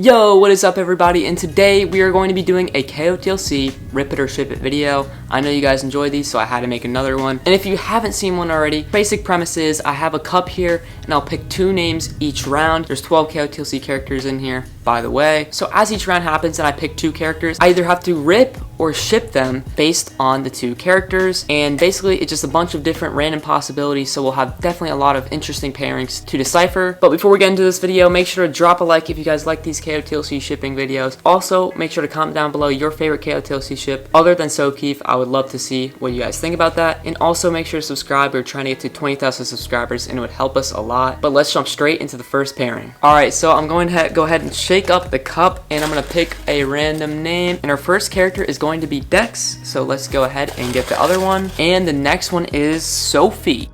Yo, what is up everybody, and today we are going to be doing a KotLC Rip It or Ship It video. I know you guys enjoy these, so I had to make another one. And if you haven't seen one already, basic premise is I have a cup here, and I'll pick 2 names each round. There's 12 KotLC characters in here, by the way. So as each round happens and I pick 2 characters, I either have to rip or ship them based on the 2 characters. And basically, it's just a bunch of different random possibilities, so we'll have definitely a lot of interesting pairings to decipher. But before we get into this video, make sure to drop a like if you guys like these KotLC shipping videos. Also, make sure to comment down below your favorite KotLC ship other than Keefe. I would love to see what you guys think about that. And also make sure to subscribe. We're trying to get to 20,000 subscribers and it would help us a lot. But let's jump straight into the first pairing. Alright, so I'm going to go ahead and shake up the cup and I'm going to pick a random name. And our first character is going to be Dex. So let's go ahead and get the other one. And the next one is Sophie.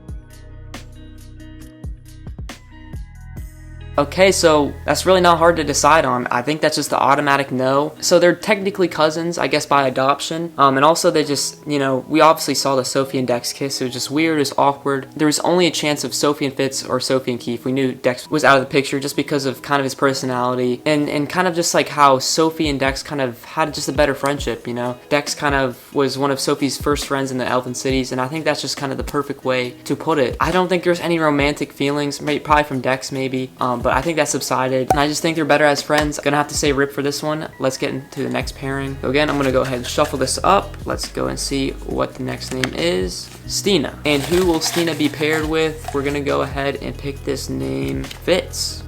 Okay, so that's really not hard to decide on. I think that's just the automatic no. So they're technically cousins, I guess, by adoption. And also they just, you know, we obviously saw the Sophie and Dex kiss. It was just weird, it was awkward. There was only a chance of Sophie and Fitz or Sophie and Keefe. We knew Dex was out of the picture just because of kind of his personality and kind of just like how Sophie and Dex kind of had just a better friendship, you know. Dex kind of was one of Sophie's first friends in the Elven Cities, and I think that's just kind of the perfect way to put it. I don't think there's any romantic feelings, probably from Dex maybe, but I think that subsided, and I just think they're better as friends. I'm gonna have to say rip for this one. Let's get into the next pairing. So again, I'm gonna go ahead and shuffle this up. Let's go and see what the next name is. Stena. And who will Stena be paired with? We're gonna go ahead and pick this name, Fitz.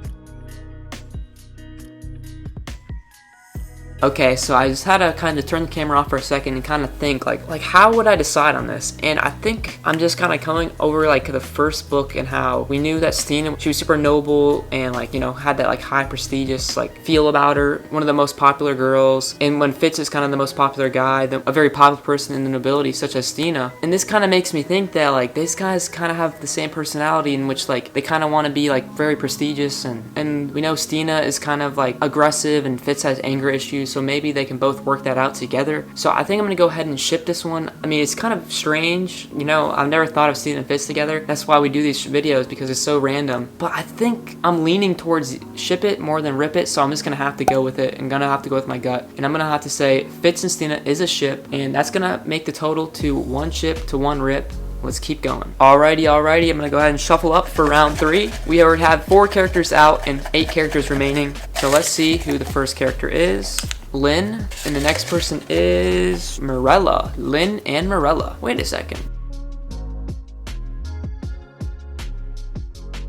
Okay, so I just had to kind of turn the camera off for a second and kind of think like how would I decide on this? And I think I'm just kind of coming over like the first book and how we knew that Stena, she was super noble and like, you know, had that like high prestigious like feel about her, one of the most popular girls. And when Fitz is kind of the most popular guy, a very popular person in the nobility such as Stena. And this kind of makes me think that like these guys kind of have the same personality in which like they kind of want to be like very prestigious, and we know Stena is kind of like aggressive and Fitz has anger issues. So maybe they can both work that out together. So I think I'm gonna go ahead and ship this one. I mean, it's kind of strange, you know, I've never thought of Stena and Fitz together. That's why we do these videos, because it's so random. But I think I'm leaning towards ship it more than rip it, so I'm just gonna have to go with it. I'm gonna have to go with my gut, and I'm gonna have to say Fitz and Stena is a ship, and that's gonna make the total to 1 ship to 1 rip. Let's keep going. Alrighty, I'm gonna go ahead and shuffle up for round 3. We already have 4 characters out and 8 characters remaining. So let's see who the first character is. Lynn, and the next person is Morella. Lynn and Morella. Wait a second.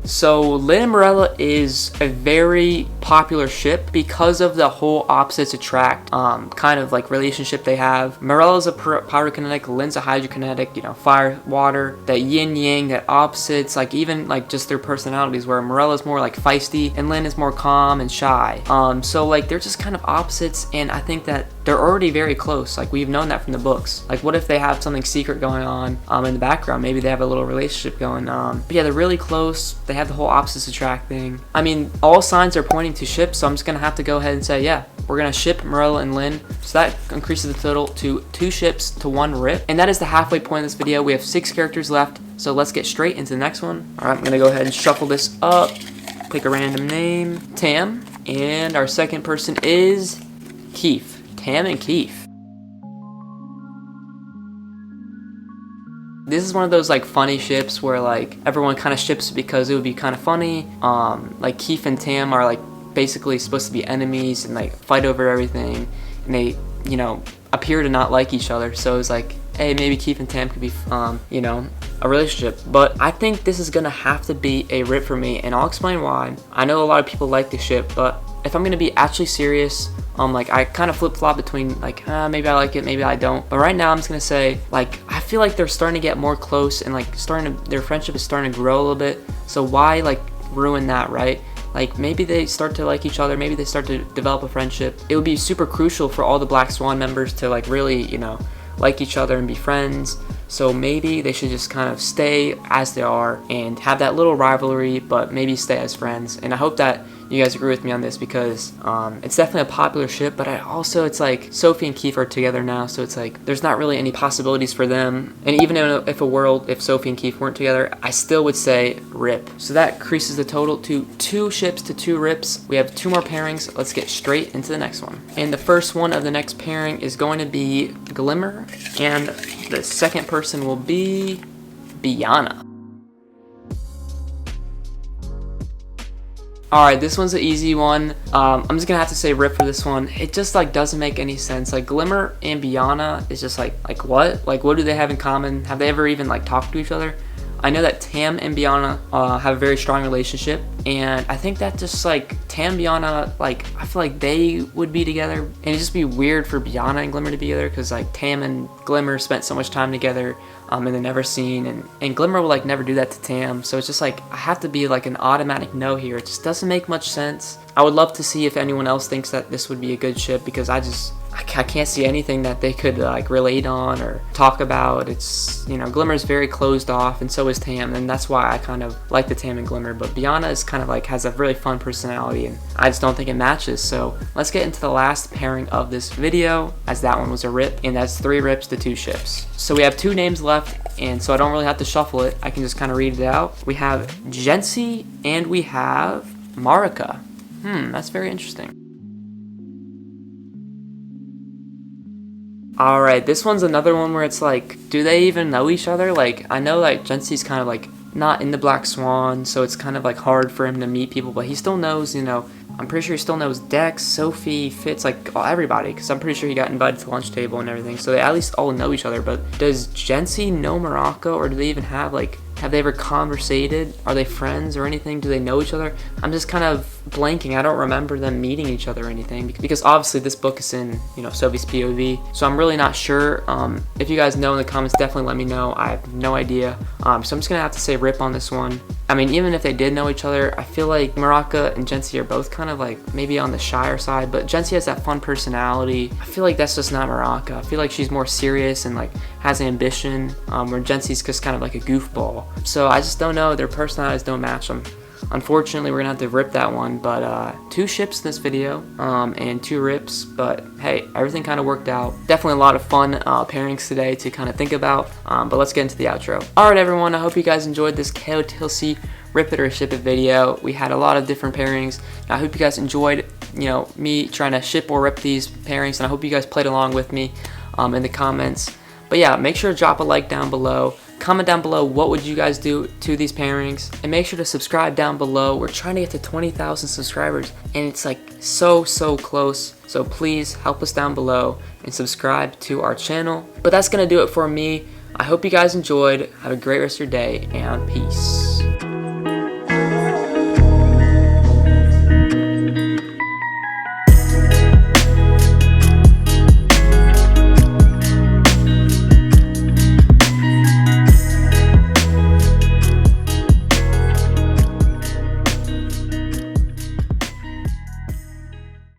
So Lynn and Morella is a very popular ship because of the whole opposites attract kind of like relationship they have. Morella's a pyrokinetic, Lynn's a hydrokinetic, you know, fire, water, that yin yang, that opposites, like even like just their personalities, where Morella's more like feisty and Lynn is more calm and shy. So like they're just kind of opposites, and I think that they're already very close. Like we've known that from the books. Like what if they have something secret going on in the background? Maybe they have a little relationship going on. But yeah, they're really close. They have the whole opposites attract thing. I mean, all signs are pointing to ship, so I'm just gonna have to go ahead and say, yeah, we're gonna ship Morella and Lynn. So that increases the total to 2 ships to 1 rip. And that is the halfway point of this video. We have 6 characters left, so let's get straight into the next one. All right, I'm gonna go ahead and shuffle this up, pick a random name, Tam, and our second person is Keefe. Tam and Keefe. This is one of those like funny ships where like everyone kind of ships because it would be kind of funny. Like Keefe and Tam are like basically supposed to be enemies and like fight over everything, and they, you know, appear to not like each other. So it's like, hey, maybe Keefe and Tam could be you know, a relationship. But I think this is gonna have to be a rip for me, and I'll explain why. I know a lot of people like this ship, but if I'm gonna be actually serious, like I kind of flip-flop between like maybe I like it, maybe I don't. But right now I'm just gonna say like I feel like they're starting to get more close, and like their friendship is starting to grow a little bit. So why like ruin that, right? Like maybe they start to like each other, maybe they start to develop a friendship. It would be super crucial for all the Black Swan members to like really, you know, like each other and be friends. So maybe they should just kind of stay as they are and have that little rivalry, but maybe stay as friends. And I hope that you guys agree with me on this, because it's definitely a popular ship, but it's like Sophie and Keefe are together now, so it's like there's not really any possibilities for them. And even if Sophie and Keefe weren't together, I still would say rip. So that increases the total to 2 ships to 2 rips. We have 2 more pairings. Let's get straight into the next one. And the first one of the next pairing is going to be Glimmer, and the second person will be Biana. Alright, this one's an easy one. I'm just gonna have to say rip for this one. It just like doesn't make any sense. Like Glimmer and Biana is just like what? Like what do they have in common? Have they ever even like talked to each other? I know that Tam and Biana have a very strong relationship, and I think that just like Tam and Biana, like I feel like they would be together, and it'd just be weird for Biana and Glimmer to be together, because like Tam and Glimmer spent so much time together, and they're never seen, and Glimmer will like never do that to Tam, so it's just like I have to be like an automatic no here. It just doesn't make much sense. I would love to see if anyone else thinks that this would be a good ship, because I can't see anything that they could like relate on or talk about. It's, you know, Glimmer's very closed off, and so is Tam, and that's why I kind of like the Tam and Glimmer. But Biana is kind of like has a really fun personality, and I just don't think it matches. So let's get into the last pairing of this video, as that one was a rip, and that's 3 rips to 2 ships. So we have 2 names left, and so I don't really have to shuffle it. I can just kind of read it out. We have Jency and we have Marika. That's very interesting. Alright, this one's another one where it's like, do they even know each other? Like, I know like Jency's kind of like not in the Black Swan, so it's kind of like hard for him to meet people, but he still knows, you know, I'm pretty sure he still knows Dex, Sophie, Fitz, like everybody, because I'm pretty sure he got invited to the lunch table and everything, so they at least all know each other. But does Jency know Morocco, or do they even have like, have they ever conversated? Are they friends or anything? Do they know each other? I'm just kind of blanking. I don't remember them meeting each other or anything, because obviously this book is in, you know, Sophie's POV, so I'm really not sure. If you guys know in the comments, definitely let me know. I have no idea. So I'm just gonna have to say rip on this one. I mean, even if they did know each other, I feel like Morocco and Jency are both kind of like maybe on the shyer side, but Jency has that fun personality. I feel like that's just not Morocco. I feel like she's more serious and like has ambition, where Jency's just kind of like a goofball. So I just don't know, their personalities don't match them. Unfortunately, we're gonna have to rip that one, but 2 ships in this video, and 2 rips, but hey, everything kind of worked out. Definitely a lot of fun pairings today to kind of think about, but let's get into the outro. Alright everyone, I hope you guys enjoyed this KotLC Rip It or Ship It video. We had a lot of different pairings. I hope you guys enjoyed, you know, me trying to ship or rip these pairings, and I hope you guys played along with me in the comments. But yeah, make sure to drop a like down below. Comment down below what would you guys do to these pairings, and make sure to subscribe down below. We're trying to get to 20,000 subscribers, and it's like so close, so please help us down below and subscribe to our channel. But that's gonna do it for me. I hope you guys enjoyed. Have a great rest of your day, and peace.